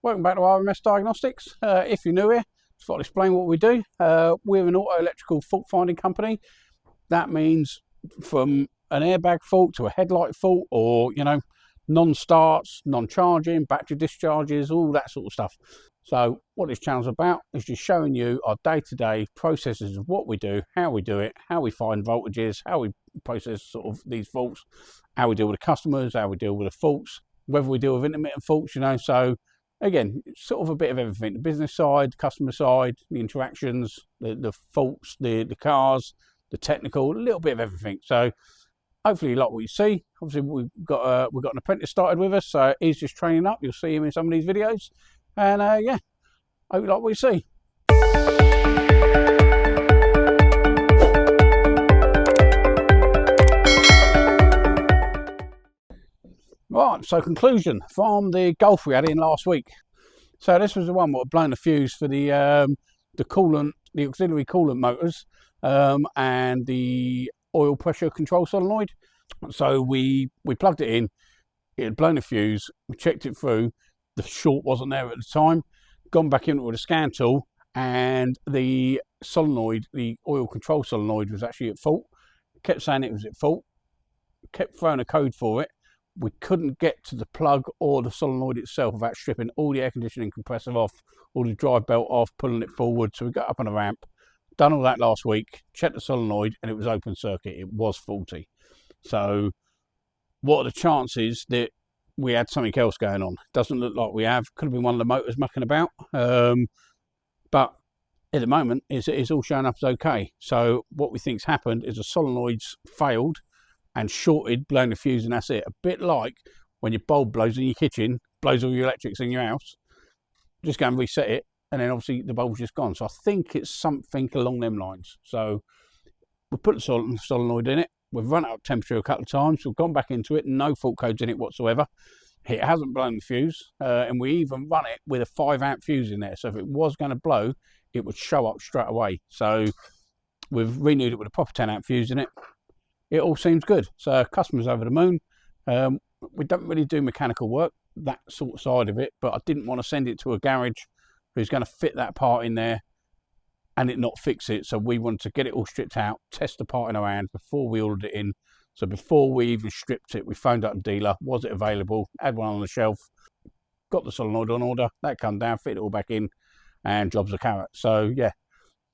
Welcome back to RMS Diagnostics. If you're new here, just thought I'd explain what we do. We're an auto electrical fault finding company. That means from an airbag fault to a headlight fault, or non-starts, non-charging, battery discharges, all that sort of stuff. So what this channel's about is just showing you our day-to-day processes of what we do, how we do it, how we find voltages, how we process sort of these faults, how we deal with the customers, how we deal with the faults, whether we deal with intermittent faults, so again, sort of a bit of everything: the business side, the customer side, the interactions, the faults, the cars, the technical, a little bit of everything. So hopefully you like what you see. Obviously we've got an apprentice started with us, so he's just training up. You'll see him in some of these videos, and yeah, hope you like what you see. Right, so conclusion from the Golf we had in last week. So this was the one that had blown the fuse for the coolant, the auxiliary coolant motors, and the oil pressure control solenoid. So we plugged it in. It had blown the fuse. We checked it through. The short wasn't there at the time. Gone back in with a scan tool, and the solenoid, the oil control solenoid, was actually at fault. Kept saying it was at fault. Kept throwing a code for it. We couldn't get to the plug or the solenoid itself without stripping all the air conditioning compressor off, all the drive belt off, pulling it forward. So we got up on a ramp, done all that last week, checked the solenoid, and it was open circuit. It was faulty. So what are the chances that we had something else going on? Doesn't look like we have. Could have been one of the motors mucking about. But at the moment, it's all showing up as okay. So what we think's happened is the solenoid's failed and shorted, blown the fuse, and that's it. A bit like when your bulb blows in your kitchen, blows all your electrics in your house. Just go and reset it, and then obviously the bulb's just gone. So I think it's something along them lines. So we put the solenoid in it. We've run it up temperature a couple of times. We've gone back into it. No fault codes in it whatsoever. It hasn't blown the fuse, and we even run it with a 5 amp fuse in there. So if it was going to blow, it would show up straight away. So we've renewed it with a proper 10 amp fuse in it. It all seems good. So customers over the moon. We don't really do mechanical work, that sort of side of it, but I didn't want to send it to a garage who's going to fit that part in there and it not fix it. So we wanted to get it all stripped out, test the part in our hand before we ordered it in. So before we even stripped it, we phoned up the dealer. Was it available? Had one on the shelf. Got the solenoid on order. That come down, fit it all back in, and job's a carrot. So yeah,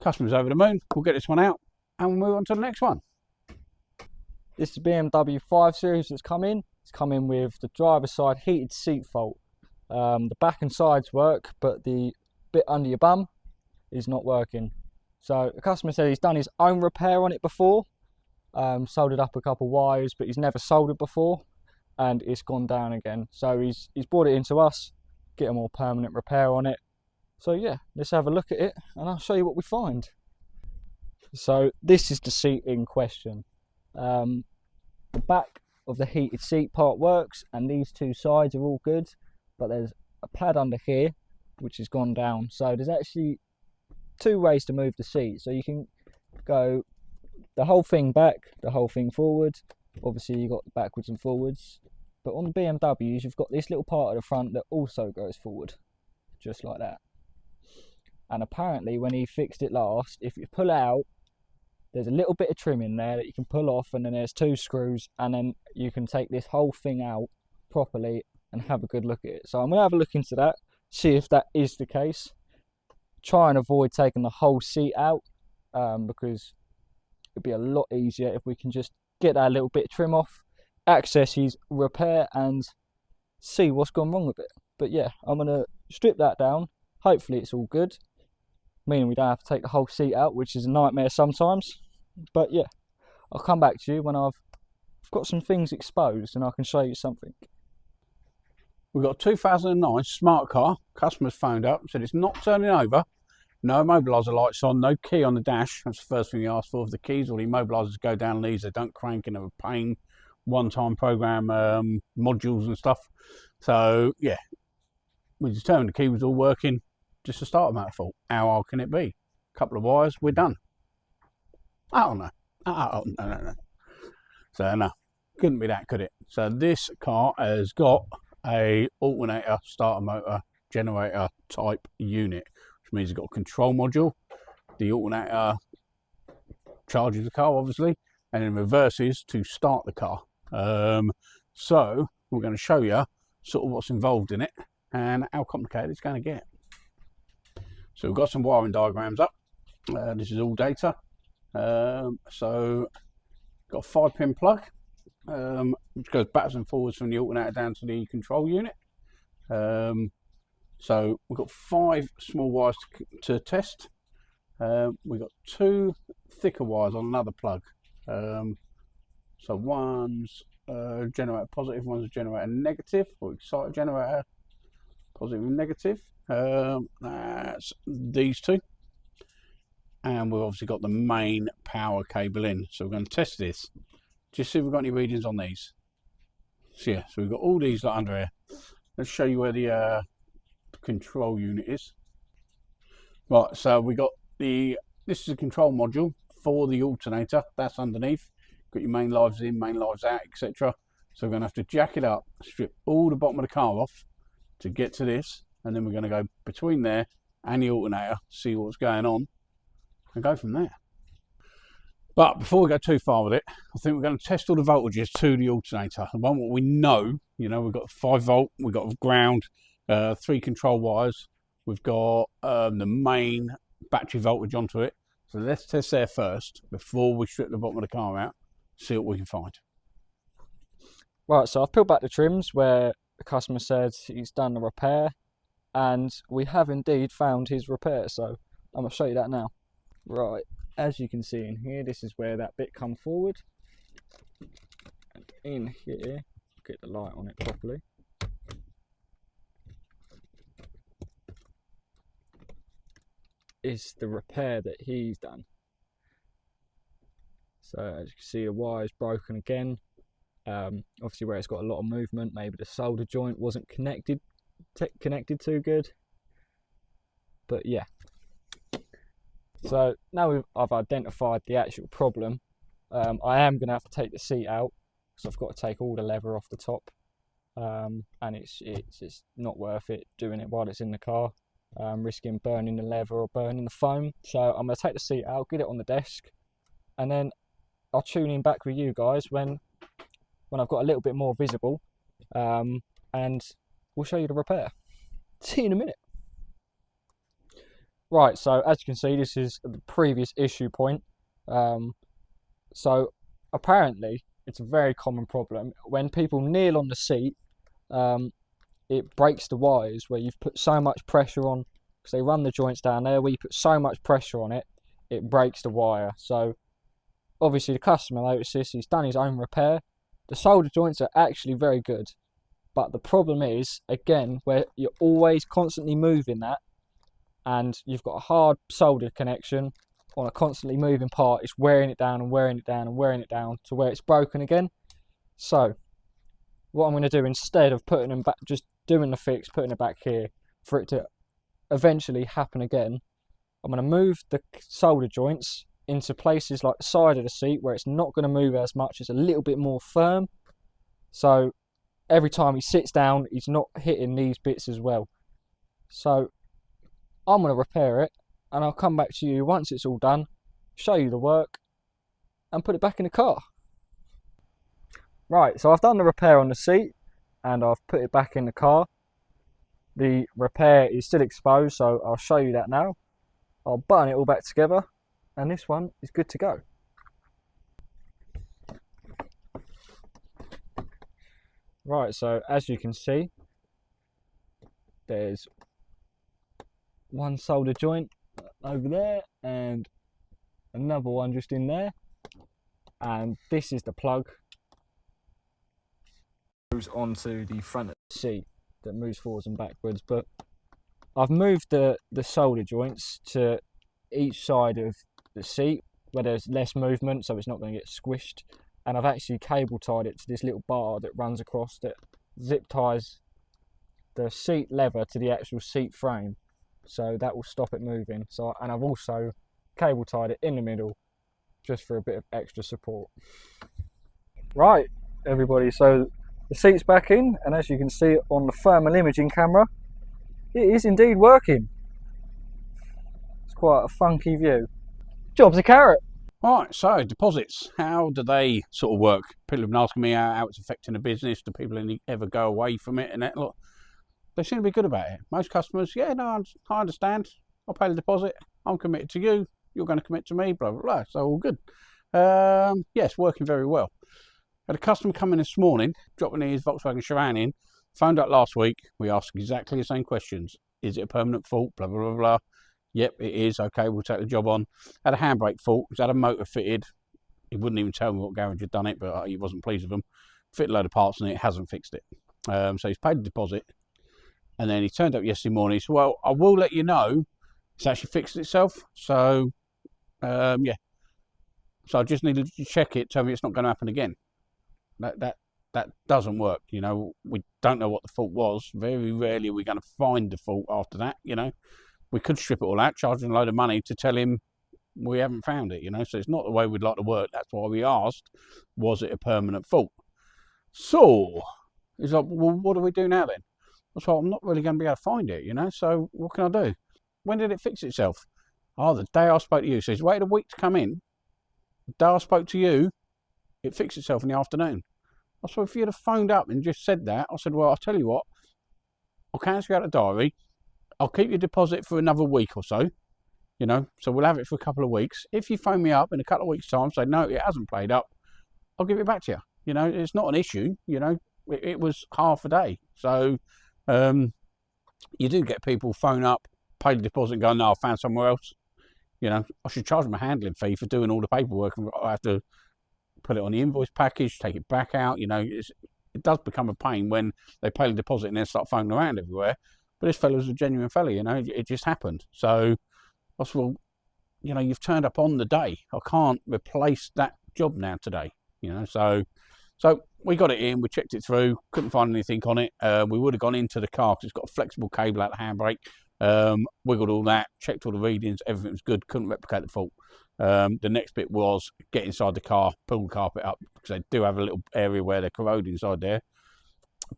customers over the moon. We'll get this one out and we'll move on to the next one. This is BMW 5 Series that's come in. It's come in with the driver's side heated seat fault. The back and sides work, but the bit under your bum is not working. So the customer said he's done his own repair on it before, soldered up a couple wires, but he's never soldered before, and it's gone down again. So he's brought it into us, get a more permanent repair on it. So yeah, let's have a look at it and I'll show you what we find. So this is the seat in question. The back of the heated seat part works, and these two sides are all good, but there's a pad under here which has gone down. So there's actually 2 ways to move the seat. So you can go the whole thing back, the whole thing forward. Obviously you got the backwards and forwards, but on the BMWs you've got this little part at the front that also goes forward, just like that. And apparently when he fixed it last, if you pull out, there's a little bit of trim in there that you can pull off, and then there's 2 screws, and then you can take this whole thing out properly and have a good look at it. So I'm going to have a look into that, see if that is the case. Try and avoid taking the whole seat out, because it'd be a lot easier if we can just get that little bit of trim off, access his repair, and see what's gone wrong with it. But yeah, I'm going to strip that down. Hopefully it's all good, meaning we don't have to take the whole seat out, which is a nightmare sometimes. But yeah, I'll come back to you when I've got some things exposed and I can show you something. We've got a 2009 smart car. Customers phoned up, said it's not turning over. No immobiliser lights on, no key on the dash. That's the first thing he asked for. If the keys or the immobilisers go down these, they don't crank, and they're a pain. One-time program modules and stuff. So yeah, we determined the key was all working. Just a starter motor fault. How hard can it be? A couple of wires, we're done. Oh no. Oh no. So no, couldn't be that, could it? So this car has got a alternator starter motor generator type unit, which means it's got a control module. The alternator charges the car, obviously, and then reverses to start the car. So we're going to show you sort of what's involved in it and how complicated it's going to get. So we've got some wiring diagrams up. This is all data. So got a 5-pin plug, which goes backwards and forwards from the alternator down to the control unit. So we've got 5 small wires to test. We've got 2 thicker wires on another plug. So one's generator positive, one's a generator negative, or excited generator, positive and negative. That's these 2. And we've obviously got the main power cable in. So we're going to test this, just see if we've got any readings on these. So yeah, so we've got all these under here. Let's show you where the control unit is. Right, so we got this is a control module for the alternator. That's underneath. Got your main lives in, main lives out, etc. So we're going to have to jack it up, strip all the bottom of the car off to get to this, and then we're going to go between there and the alternator, see what's going on, and go from there. But before we go too far with it, I think we're going to test all the voltages to the alternator. The one what we know, you know, we've got 5 volt, we've got ground, 3 control wires, we've got the main battery voltage onto it. So let's test there first before we strip the bottom of the car out, see what we can find. Right, so I've peeled back the trims where the customer said he's done the repair, and we have indeed found his repair, so I'm going to show you that now. Right, as you can see in here, this is where that bit come forward, and in here, get the light on it properly. Is the repair that he's done. So as you can see, the wire is broken again. Obviously where it's got a lot of movement, maybe the solder joint wasn't connected too good. But yeah. So now I've identified the actual problem. I am going to have to take the seat out, because I've got to take all the leather off the top. And it's not worth it doing it while it's in the car. Risking burning the leather or burning the foam. So I'm going to take the seat out, get it on the desk, and then I'll tune in back with you guys when I've got a little bit more visible, and we'll show you the repair. See you in a minute. Right, so as you can see, this is the previous issue point. So apparently it's a very common problem when people kneel on the seat. It breaks the wires where you've put so much pressure on, because they run the joints down there, where you put so much pressure on it, it breaks the wire. So obviously the customer noticed this, he's done his own repair. The solder joints are actually very good, but the problem is, again, where you're always constantly moving that, and you've got a hard solder connection on a constantly moving part, it's wearing it down and wearing it down and wearing it down to where it's broken again. So what I'm going to do, instead of putting them back, just doing the fix, putting it back here for it to eventually happen again, I'm going to move the solder joints into places like the side of the seat where it's not going to move as much, it's a little bit more firm, so every time he sits down he's not hitting these bits as well. So I'm going to repair it, and I'll come back to you once it's all done, show you the work, and put it back in the car. Right, so I've done the repair on the seat and I've put it back in the car. The repair is still exposed, so I'll show you that now. I'll button it all back together, and this one is good to go. Right, so as you can see, there's one solder joint over there and another one just in there, and this is the plug that goes onto the front of the seat that moves forwards and backwards. But I've moved the solder joints to each side of the seat where there's less movement, so it's not going to get squished, and I've actually cable tied it to this little bar that runs across that zip ties the seat leather to the actual seat frame, so that will stop it moving. So, and I've also cable tied it in the middle just for a bit of extra support. Right, everybody, so the seat's back in, and as you can see on the thermal imaging camera, It is indeed working. It's quite a funky view. Job's a carrot. Right, so deposits, how do they sort of work? People have been asking me how it's affecting the business. Do people ever go away from it? And that, look, they seem to be good about it. Most customers, yeah, no, I understand. I'll pay the deposit. I'm committed to you. You're going to commit to me, blah, blah, blah. So all good. Yes, working very well. Had a customer come in this morning, dropping his Volkswagen Charan in, phoned up last week. We asked exactly the same questions. Is it a permanent fault? Blah, blah, blah, blah. Yep, it is. Okay, we'll take the job on. Had a handbrake fault. He's had a motor fitted. He wouldn't even tell me what garage had done it, but he wasn't pleased with them. Fitted a load of parts on it, hasn't fixed it. So he's paid the deposit. And then he turned up yesterday morning. He said, well, I will let you know it's actually fixed itself. So, yeah. So I just needed to check it, tell me it's not going to happen again. That doesn't work, you know. We don't know what the fault was. Very rarely are we going to find the fault after that, you know. We could strip it all out, charge him a load of money to tell him we haven't found it, you know. So it's not the way we'd like to work. That's why we asked, was it a permanent fault? So he's like, well, what do we do now then? So I'm not really going to be able to find it, you know. So what can I do? When did it fix itself? Oh, the day I spoke to you. So he's waited a week to come in. The day I spoke to you, it fixed itself in the afternoon. I said, if you'd have phoned up and just said that, I said, well, I'll tell you what, I'll cancel you out of the diary. I'll keep your deposit for another week or so, you know, so we'll have it for a couple of weeks. If you phone me up in a couple of weeks' time, say, no, it hasn't played up, I'll give it back to you. You know, it's not an issue, you know, it was half a day. So you do get people phone up, pay the deposit and go, no, I found somewhere else. You know, I should charge them a handling fee for doing all the paperwork, and I have to put it on the invoice package, take it back out. You know, it does become a pain when they pay the deposit and then start phoning around everywhere. But this fella's a genuine fella, you know, it just happened. So I said, well, you know, you've turned up on the day. I can't replace that job now today, you know. So we got it in, we checked it through, couldn't find anything on it. We would have gone into the car because it's got a flexible cable out the handbrake. Wiggled all that, checked all the readings, everything was good, couldn't replicate the fault. The next bit was get inside the car, pull the carpet up, because they do have a little area where they're corroding inside there.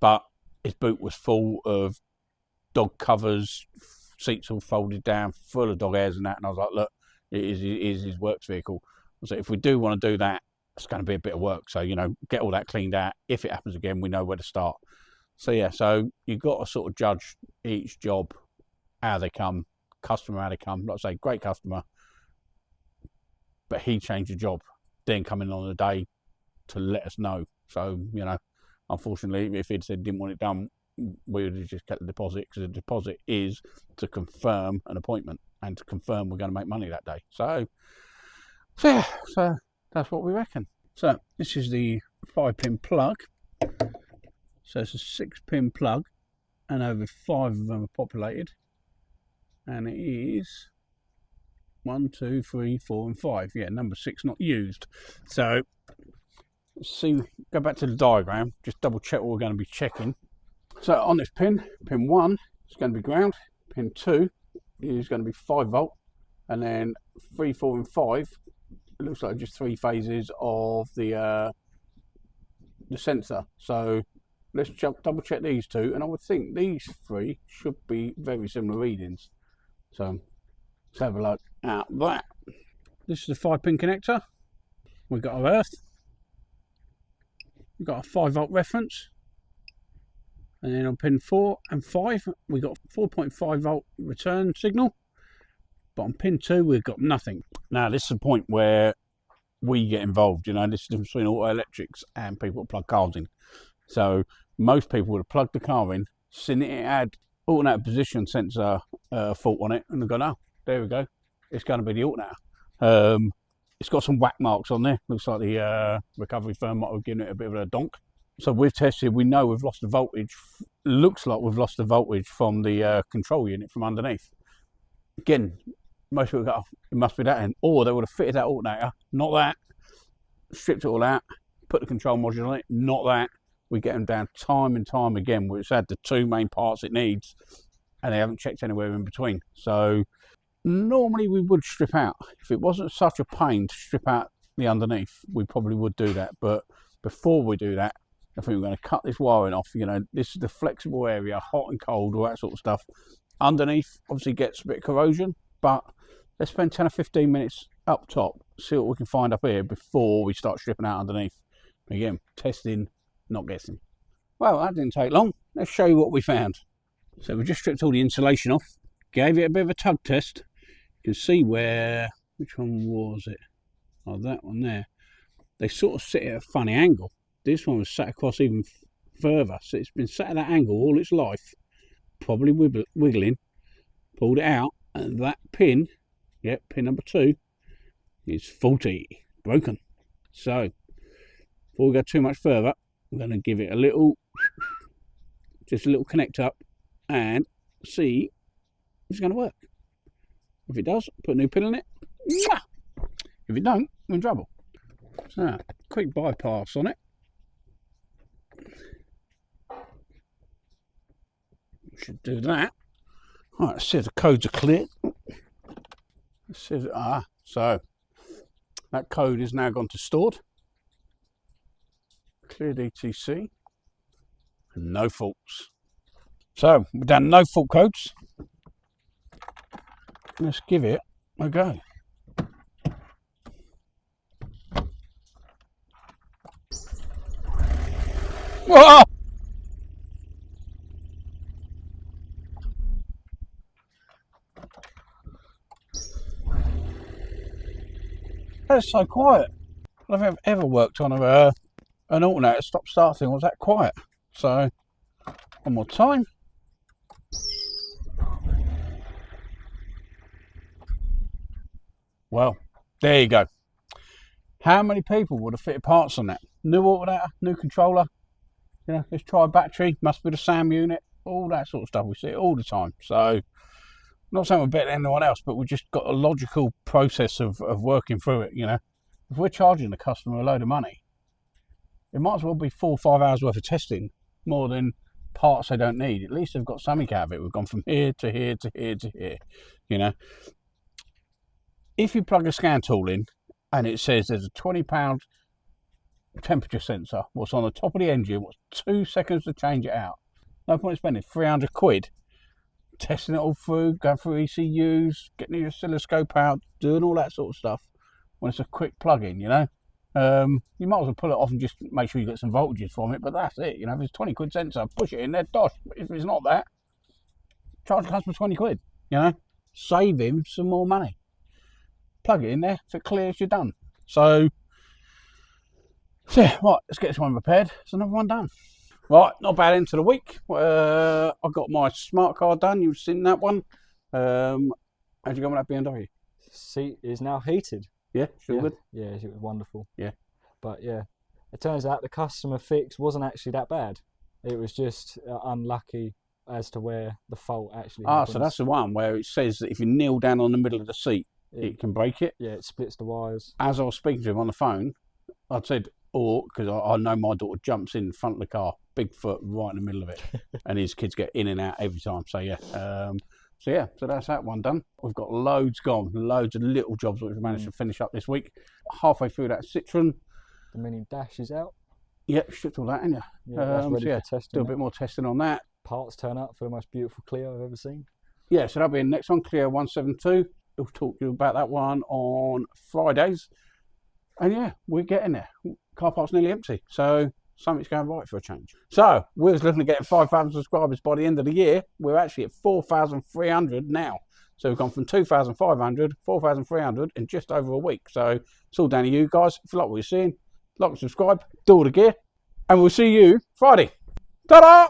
But his boot was full of dog covers, seats all folded down, full of dog hairs and that. And I was like, look, it is his works vehicle. So if we do want to do that, it's going to be a bit of work. So, you know, get all that cleaned out. If it happens again, we know where to start. So, yeah, so you've got to sort of judge each job, how they come, customer, how they come. Like I say, great customer, but he changed the job, then coming on the day to let us know. So, you know, unfortunately, if he'd said didn't want it done, we would have just kept the deposit, because the deposit is to confirm an appointment and to confirm we're going to make money that day. So yeah, so that's what we reckon. So this is the 5-pin plug. So it's a 6-pin plug, and over 5 of them are populated. And it is 1, 2, 3, 4, and 5. Yeah, number 6 not used. So let's see, go back to the diagram, just double check what we're going to be checking. So on this pin 1 is going to be ground, pin 2 is going to be 5 volt, and then 3, 4, and 5, it looks like just 3 phases of the sensor. So let's double check these 2, and I would think these 3 should be very similar readings. So let's have a look at that. This is the 5-pin connector. We've got our earth. We've got a 5 volt reference. And then on pin 4 and 5, we've got 4.5 volt return signal. But on pin 2, we've got nothing. Now, this is the point where we get involved. You know, this is the difference between auto electrics and people that plug cars in. So most people would have plugged the car in, seen it had alternator position sensor fault on it, and they've gone, oh, there we go, it's going to be the alternator. It's got some whack marks on there. Looks like the recovery firm might have given it a bit of a donk. So we've tested, we know we've lost the voltage. Looks like we've lost the voltage from the control unit from underneath. Again, most people go, oh, it must be that end. Or they would have fitted that alternator, not that, stripped it all out, put the control module on it, not that. We get them down time and time again where it's had the 2 main parts it needs, and they haven't checked anywhere in between. So normally we would strip out. If it wasn't such a pain to strip out the underneath, we probably would do that. But before we do that, I think we're going to cut this wiring off. You know, this is the flexible area, hot and cold, all that sort of stuff. Underneath obviously gets a bit of corrosion, but let's spend 10 or 15 minutes up top, see what we can find up here before we start stripping out underneath. Again, testing, not guessing. Well, that didn't take long. Let's show you what we found. So we just stripped all the insulation off, gave it a bit of a tug test. You can see where, which one was it? Oh, that one there. They sort of sit at a funny angle. This one was sat across even further, so it's been sat at that angle all its life, probably wiggling. Pulled it out, and that pin, yep, pin number 2, is faulty, broken. So before we go too much further, I'm going to give it a little, just a little connect up, and see if it's going to work. If it does, put a new pin in it. If it don't, we're in trouble. So quick bypass on it. Should do that. All right, let's see if the codes are clear. Let's see if, so that code is now gone to stored. Cleared ETC. And no faults. So we've done no fault codes. Let's give it a go. Whoa! That's so quiet. I've ever worked on an alternator stop-start thing was that quiet. So one more time. Well, there you go. How many people would have fitted parts on that? New alternator, new controller. You know, let's try a battery. Must be the SAM unit. All that sort of stuff. We see it all the time. So not saying we're better than anyone else, but we've just got a logical process of working through it. You know, if we're charging the customer a load of money, it might as well be 4 or 5 hours worth of testing more than parts they don't need. At least they've got something out of it. We've gone from here to here to here to here. You know, if you plug a scan tool in and it says there's a £20 temperature sensor, what's on the top of the engine, what's 2 seconds to change it out. No point in spending 300 quid testing it all through, going through ECUs, getting your oscilloscope out, doing all that sort of stuff when it's a quick plug-in, you know. You might as well pull it off and just make sure you get some voltages from it, but that's it. You know, if it's 20 quid sensor, push it in there, dosh. If it's not that, charge the customer 20 quid, you know, save him some more money. Plug it in there, if it clears, you're done. So yeah, right, let's get this one repaired. There's another one done. Right, not bad into the week. I got my smart card done. You've seen that one. How'd you go with that BMW? Seat is now heated. Yeah, sure, good. Yeah, it was wonderful. Yeah. But yeah, it turns out the customer fix wasn't actually that bad. It was just unlucky as to where the fault actually happens. So that's the one where it says that if you kneel down on the middle of the seat, it can break it. Yeah, it splits the wires. As I was speaking to him on the phone, I'd said, because I know my daughter jumps in front of the car, big foot right in the middle of it, and his kids get in and out every time. So yeah, so that's that one done. We've got loads gone, loads of little jobs that we've managed to finish up this week. Halfway through that Citroen. The mini dash is out. Yep, stripped all that, ain't you? Yeah, that's ready for testing. Do a bit more testing on that. Parts turn up for the most beautiful Clio I've ever seen. Yeah, so that'll be the next one, Clio 172. We'll talk to you about that one on Fridays. And yeah, we're getting there. Car park's nearly empty, so something's going right for a change. So we was looking at getting 5,000 subscribers by the end of the year. We're actually at 4,300 now. So we've gone from 2,500, 4,300 in just over a week. So it's all down to you guys. If you like what you're seeing, like and subscribe, do all the gear, and we'll see you Friday. Ta-da!